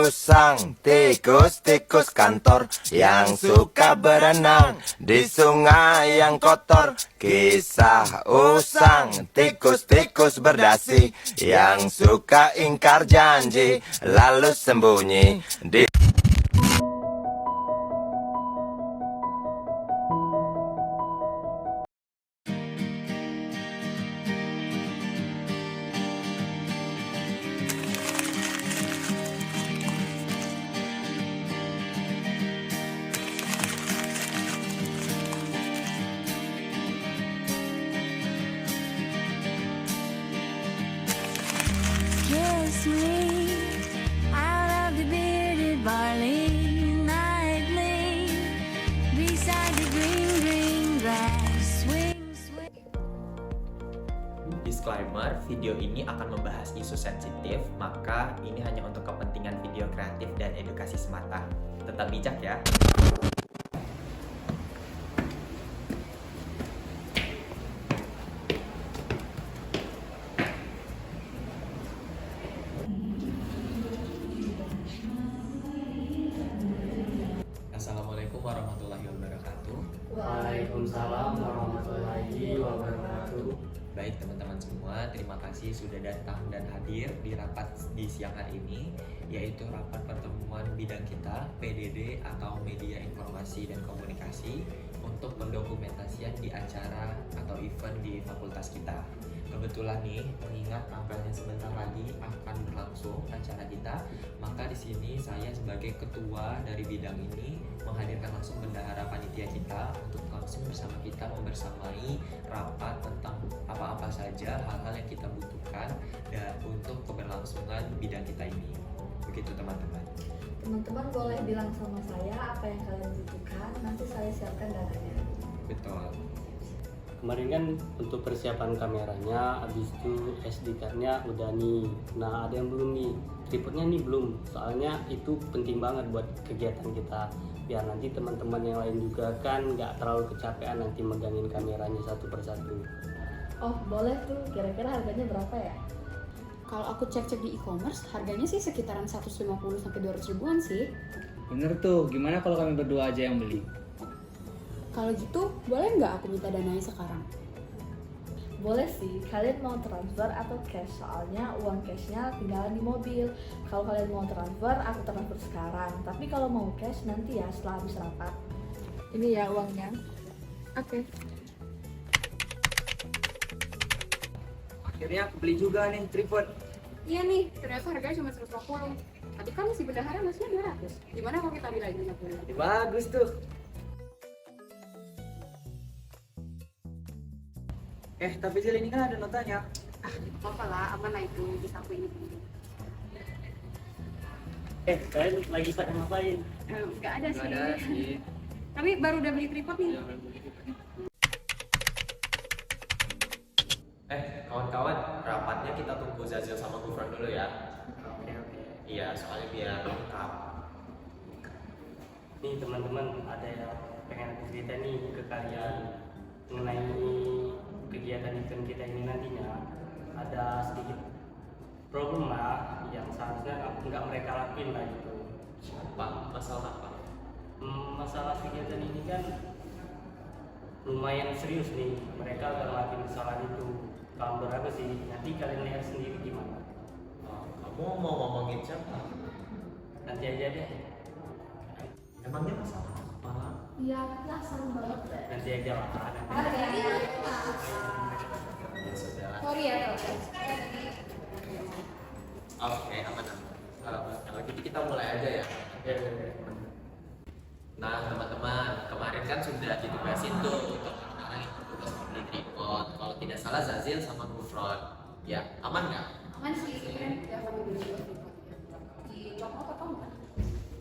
usang, tikus-tikus kantor yang suka berenang di sungai yang kotor. Kisah usang, tikus-tikus berdasi yang suka ingkar janji lalu sembunyi di Kiss me out of the bearded barley nightly beside the green, green grass. Swing, swing. Disclaimer, video ini akan membahas isu sensitif, maka ini hanya untuk kepentingan video kreatif dan edukasi semata. Tetap bijak ya. Assalamualaikum warahmatullahi wabarakatuh. Waalaikumsalam warahmatullahi wabarakatuh. Baik teman-teman semua, terima kasih sudah datang dan hadir di rapat di siang hari ini, yaitu rapat pertemuan bidang kita PDD atau Media Informasi dan Komunikasi untuk pendokumentasian di acara atau event di fakultas kita. Kebetulan nih, mengingat tampilnya sebentar lagi akan berlangsung acara kita, maka di sini saya sebagai ketua dari bidang ini menghadirkan langsung bendahara panitia kita untuk langsung bersama kita membersamai rapat tentang apa-apa saja hal-hal yang kita butuhkan dan untuk keberlangsungan bidang kita ini. Begitu teman-teman. Teman-teman boleh bilang sama saya apa yang kalian butuhkan, nanti saya siapkan datanya. Betul. Kemarin kan untuk persiapan kameranya, habis itu SD card-nya udah nih. Nah ada yang belum nih, tripodnya nih belum. Soalnya itu penting banget buat kegiatan kita. Biar nanti teman-teman yang lain juga kan nggak terlalu kecapean nanti megangin kameranya satu persatu. Oh boleh tuh, kira-kira harganya berapa ya? Kalau aku cek-cek di e-commerce, harganya sih sekitaran 150 sampai 200 ribuan sih. Bener tuh, gimana kalau kami berdua aja yang beli? Kalau gitu, boleh nggak aku minta dananya sekarang? Boleh sih, kalian mau transfer atau cash, soalnya uang cashnya tinggalan di mobil. Kalau kalian mau transfer, aku transfer sekarang. Tapi kalau mau cash nanti ya setelah habis rapat. Ini ya uangnya. Oke. Akhirnya aku beli juga nih tripod. Iya nih, ternyata harganya cuma 150. Tadi kan si bendahara masnya 200. Gimana kalau kita ambil lagi 50? Bagus tuh. Tapi Zil ini kan ada notanya. Apa lah, aman lah itu, bisa aku ini. Kalian lagi pada ngapain? Nggak ada Nggak sih. ada sih. Tapi baru udah beli tripod nih. Kawan-kawan, rapatnya kita tunggu Zazil sama Gufron dulu ya. Oke. Iya, soalnya biar lengkap. Nih teman-teman, ada yang pengen aku cerita nih ke kalian mengenai kegiatan event kita ini nantinya. Ada sedikit problem lah yang seharusnya nggak mereka lakuin lah gitu. Apa? Masalah apa? Masalah kegiatan ini kan lumayan serius nih, mereka akan ngelakuin kesalahan itu. Kalau berapa sih? Nanti kalian lihat sendiri gimana. Kamu mau ngomongin siapa? Nanti aja deh. Emangnya masalah apa? Iya, penasaran banget deh. Nanti aja lah. Ya sudah. Sorry ya, Oke, aman. Kalau gitu kita mulai aja ya. Nah teman-teman, kemarin kan sudah ditugasin tuh untuk orang yang bertugas membeli tripod. Kalau tidak salah Zazil sama Gufron. Ya, aman nggak? aman sih, keren ya kami beli dua tripod. Di Cokro atau enggak?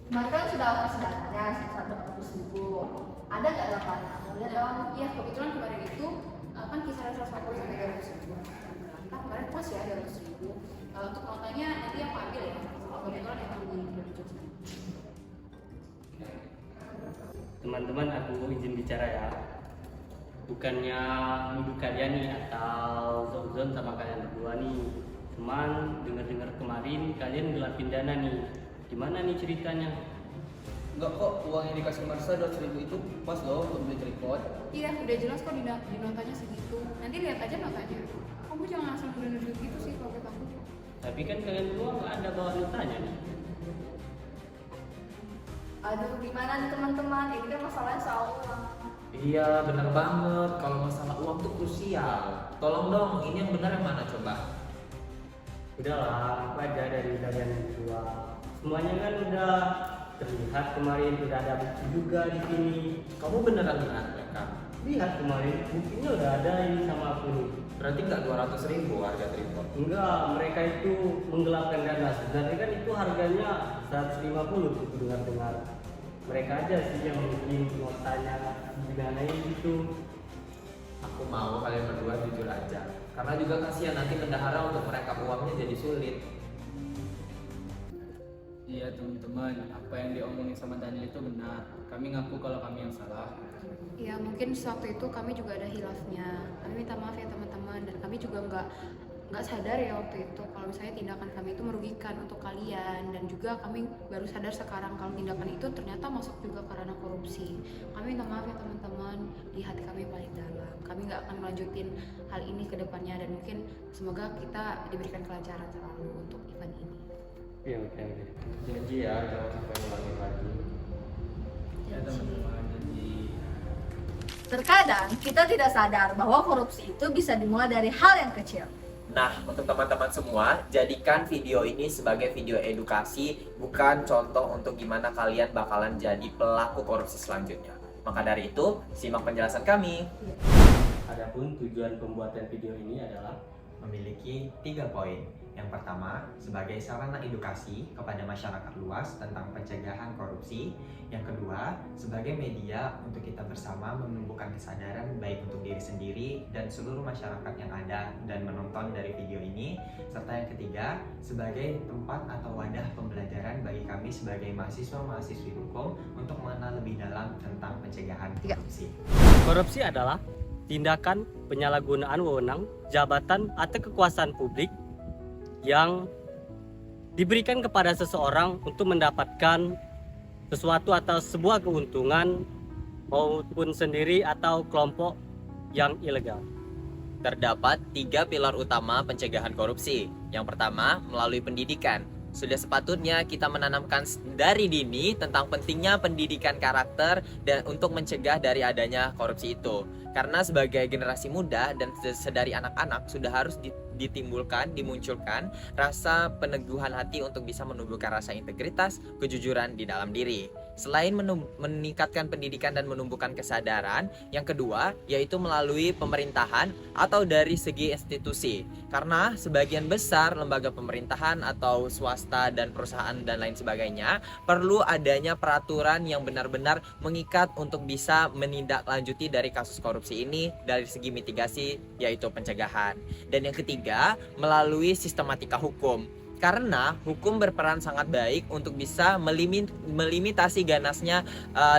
Kemarin kan sudah kasih datanya, sekitar 200.000. Ada nggak datanya? Mau lihat dong. Iya, kebetulan kemarin itu kan kisaran 140 sampai 200 ribu. Nah, kemarin pas ya 200 ribu. Untuk notanya nanti aku ambil ya. Kalau kebetulan yang aku beli Jogja. Teman-teman, aku izin bicara ya. Bukannya nuduh kalian nih atau zon sama kalian berdua nih. Cuman dengar-dengar kemarin kalian gelapin dana nih. Gimana nih ceritanya? Enggak kok, uang yang dikasih Marsa 200.000 itu pas loh untuk beli tripod. Iya, udah jelas kok di notanya segitu. Nanti lihat aja notanya. Kamu jangan langsung nuduh gitu sih kalau kata aku. Tapi kan kalian berdua nggak ada bawa notanya nih. Aduh, gimana nih teman-teman? Ini kan masalahnya soal uang. Iya, bener banget. Kalau masalah uang tuh krusial. Tolong dong, ini yang benar yang mana coba? Udahlah, aku aja dari kalian berdua. Semuanya kan udah terlihat kemarin, udah ada bukti juga di sini. Kamu beneran lihat mereka? Lihat kemarin, buktinya udah ada ini sama aku nih. Berarti nggak 200.000 harga tripod? Enggak, mereka itu menggelapkan dana. Sebenarnya kan itu harganya 150 tuh dengar-dengar. Mereka aja sih yang bikin notanya didanain gitu. Aku mau kalian berdua jujur aja. Karena juga kasihan nanti bendahara untuk merekap uangnya jadi sulit. Iya teman-teman, apa yang diomongin sama Daniel itu benar. Kami ngaku kalau kami yang salah. Ya mungkin sewaktu itu kami juga ada hilafnya. Kami minta maaf ya teman-teman, dan kami juga nggak sadar ya waktu itu kalau misalnya tindakan kami itu merugikan untuk kalian, dan juga kami baru sadar sekarang kalau tindakan itu ternyata masuk juga karena korupsi. Kami minta maaf ya teman-teman, di hati kami paling dalam. Kami nggak akan melanjutin hal ini ke depannya, dan mungkin semoga kita diberikan kelancaran selalu untuk event ini. Iya, oke. Janji ya, jangan sampai ngulangin lagi. Ya teman-teman, jadi Terkadang kita tidak sadar bahwa korupsi itu bisa dimulai dari hal yang kecil. Nah, untuk teman-teman semua, jadikan video ini sebagai video edukasi, bukan contoh untuk gimana kalian bakalan jadi pelaku korupsi selanjutnya. Maka dari itu, simak penjelasan kami. Adapun tujuan pembuatan video ini adalah Memiliki 3 poin. Yang pertama, sebagai sarana edukasi kepada masyarakat luas tentang pencegahan korupsi. Yang kedua, sebagai media untuk kita bersama menumbuhkan kesadaran baik untuk diri sendiri dan seluruh masyarakat yang ada dan menonton dari video ini. Serta yang ketiga, sebagai tempat atau wadah pembelajaran bagi kami sebagai mahasiswa-mahasiswi hukum untuk mengenal lebih dalam tentang pencegahan korupsi. korupsi adalah tindakan penyalahgunaan wewenang, jabatan atau kekuasaan publik yang diberikan kepada seseorang untuk mendapatkan sesuatu atau sebuah keuntungan maupun sendiri atau kelompok yang ilegal. Terdapat 3 pilar utama pencegahan korupsi. Yang pertama, melalui pendidikan. Sudah sepatutnya kita menanamkan dari dini tentang pentingnya pendidikan karakter dan untuk mencegah dari adanya korupsi itu. Karena sebagai generasi muda dan sedari anak-anak sudah harus dimunculkan rasa peneguhan hati untuk bisa menumbuhkan rasa integritas, kejujuran di dalam diri. Selain meningkatkan pendidikan dan menumbuhkan kesadaran, yang kedua yaitu melalui pemerintahan atau dari segi institusi. Karena sebagian besar lembaga pemerintahan atau swasta dan perusahaan dan lain sebagainya perlu adanya peraturan yang benar-benar mengikat untuk bisa menindaklanjuti dari kasus korupsi ini dari segi mitigasi yaitu pencegahan. Dan yang ketiga, melalui sistematika hukum. Karena hukum berperan sangat baik untuk bisa melimitasi ganasnya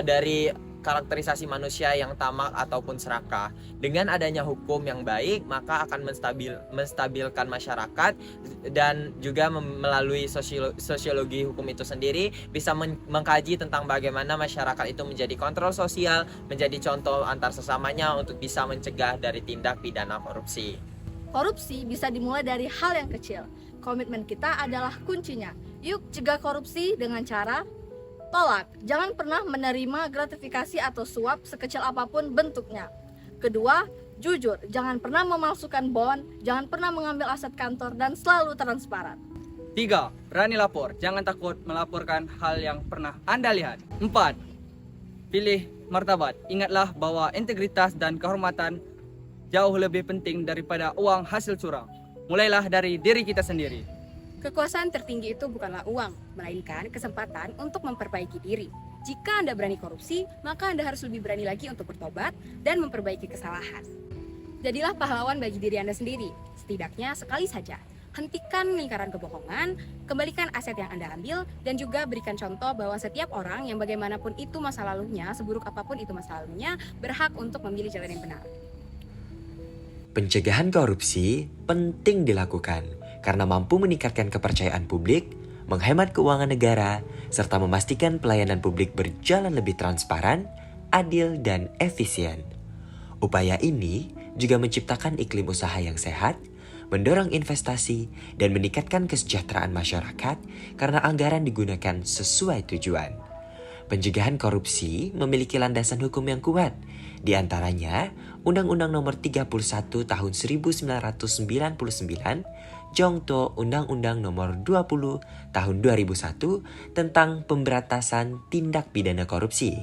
dari karakterisasi manusia yang tamak ataupun serakah. Dengan adanya hukum yang baik, maka akan menstabilkan masyarakat dan juga melalui sosiologi hukum itu sendiri bisa mengkaji tentang bagaimana masyarakat itu menjadi kontrol sosial, menjadi contoh antar sesamanya untuk bisa mencegah dari tindak pidana korupsi. Korupsi bisa dimulai dari hal yang kecil. Komitmen kita adalah kuncinya. Yuk cegah korupsi dengan cara tolak. Jangan pernah menerima gratifikasi atau suap sekecil apapun bentuknya. Kedua, jujur. Jangan pernah memalsukan bond, jangan pernah mengambil aset kantor, dan selalu transparan. 3. Berani lapor. Jangan takut melaporkan hal yang pernah Anda lihat. 4. Pilih martabat. Ingatlah bahwa integritas dan kehormatan jauh lebih penting daripada uang hasil curang. Mulailah dari diri kita sendiri. Kekuasaan tertinggi itu bukanlah uang, melainkan kesempatan untuk memperbaiki diri. Jika Anda berani korupsi, maka Anda harus lebih berani lagi untuk bertobat dan memperbaiki kesalahan. Jadilah pahlawan bagi diri Anda sendiri, setidaknya sekali saja. Hentikan lingkaran kebohongan, kembalikan aset yang Anda ambil, dan juga berikan contoh bahwa setiap orang yang bagaimanapun itu masa lalunya, seburuk apapun itu masa lalunya, berhak untuk memilih jalan yang benar. Pencegahan korupsi penting dilakukan karena mampu meningkatkan kepercayaan publik, menghemat keuangan negara, serta memastikan pelayanan publik berjalan lebih transparan, adil, dan efisien. Upaya ini juga menciptakan iklim usaha yang sehat, mendorong investasi, dan meningkatkan kesejahteraan masyarakat karena anggaran digunakan sesuai tujuan. Pencegahan korupsi memiliki landasan hukum yang kuat, di antaranya Undang-Undang Nomor 31 Tahun 1999, Jongto Undang-Undang Nomor 20 Tahun 2001 tentang Pemberantasan Tindak Pidana Korupsi,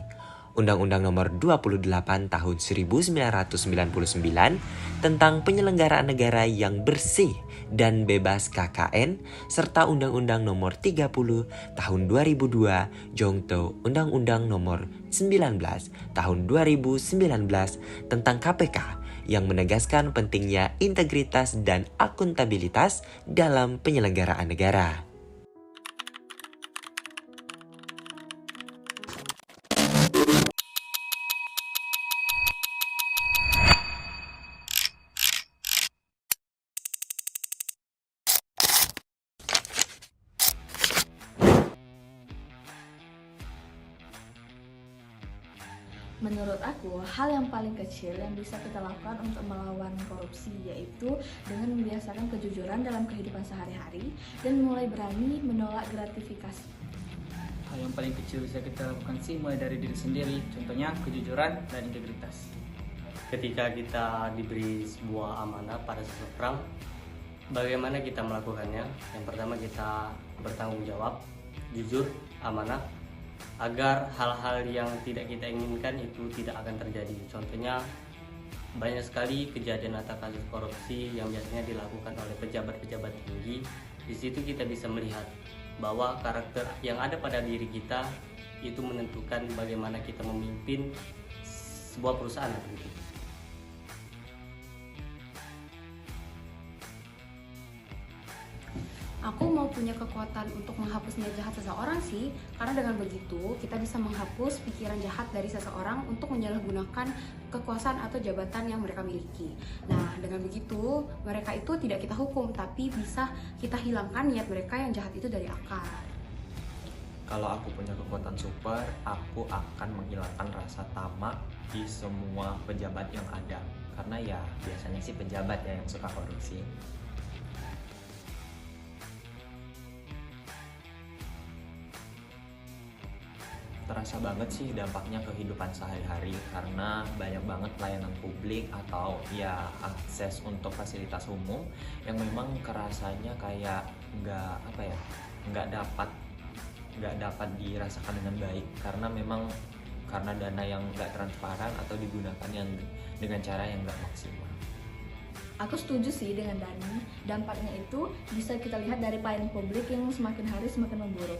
Undang-Undang Nomor 28 Tahun 1999 tentang Penyelenggaraan Negara yang Bersih dan Bebas KKN, serta Undang-Undang Nomor 30 Tahun 2002 Jongto Undang-Undang Nomor 19 Tahun 2019 tentang KPK yang menegaskan pentingnya integritas dan akuntabilitas dalam penyelenggaraan negara. Menurut aku, hal yang paling kecil yang bisa kita lakukan untuk melawan korupsi yaitu dengan membiasakan kejujuran dalam kehidupan sehari-hari dan mulai berani menolak gratifikasi. Hal yang paling kecil bisa kita lakukan sih mulai dari diri sendiri, contohnya kejujuran dan integritas. Ketika kita diberi sebuah amanah pada seseorang, bagaimana kita melakukannya? Yang pertama, kita bertanggung jawab, jujur, amanah, agar hal-hal yang tidak kita inginkan itu tidak akan terjadi. Contohnya, banyak sekali kejadian atau kasus korupsi yang biasanya dilakukan oleh pejabat-pejabat tinggi. Di situ kita bisa melihat bahwa karakter yang ada pada diri kita itu menentukan bagaimana kita memimpin sebuah perusahaan begitu. Aku mau punya kekuatan untuk menghapus niat jahat seseorang sih, karena dengan begitu kita bisa menghapus pikiran jahat dari seseorang untuk menyalahgunakan kekuasaan atau jabatan yang mereka miliki. Nah, dengan begitu mereka itu tidak kita hukum, tapi bisa kita hilangkan niat mereka yang jahat itu dari akar. Kalau aku punya kekuatan super, aku akan menghilangkan rasa tamak di semua pejabat yang ada. Karena ya biasanya sih pejabat ya yang suka korupsi. Terasa banget sih dampaknya kehidupan sehari-hari karena banyak banget pelayanan publik atau ya akses untuk fasilitas umum yang memang kerasanya kayak nggak dapat dirasakan dengan baik karena memang karena dana yang nggak transparan atau digunakan yang dengan cara yang nggak maksimal. Aku setuju sih dengan Dani, dampaknya itu bisa kita lihat dari pelayanan publik yang semakin hari semakin memburuk.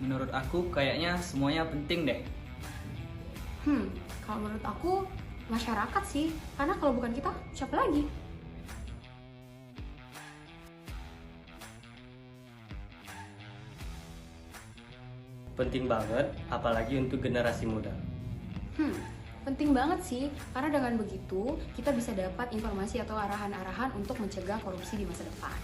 Menurut aku kayaknya semuanya penting deh. Kalau menurut aku masyarakat sih, karena kalau bukan kita, siapa lagi? Penting banget, apalagi untuk generasi muda. Penting banget sih, karena dengan begitu kita bisa dapat informasi atau arahan-arahan untuk mencegah korupsi di masa depan.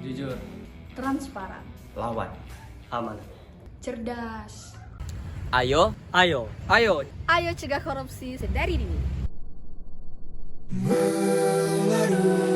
Jujur, Transparan, Lawan. Aman. Cerdas. Ayo, Ayo, ayo cegah korupsi Sedari dini. Baru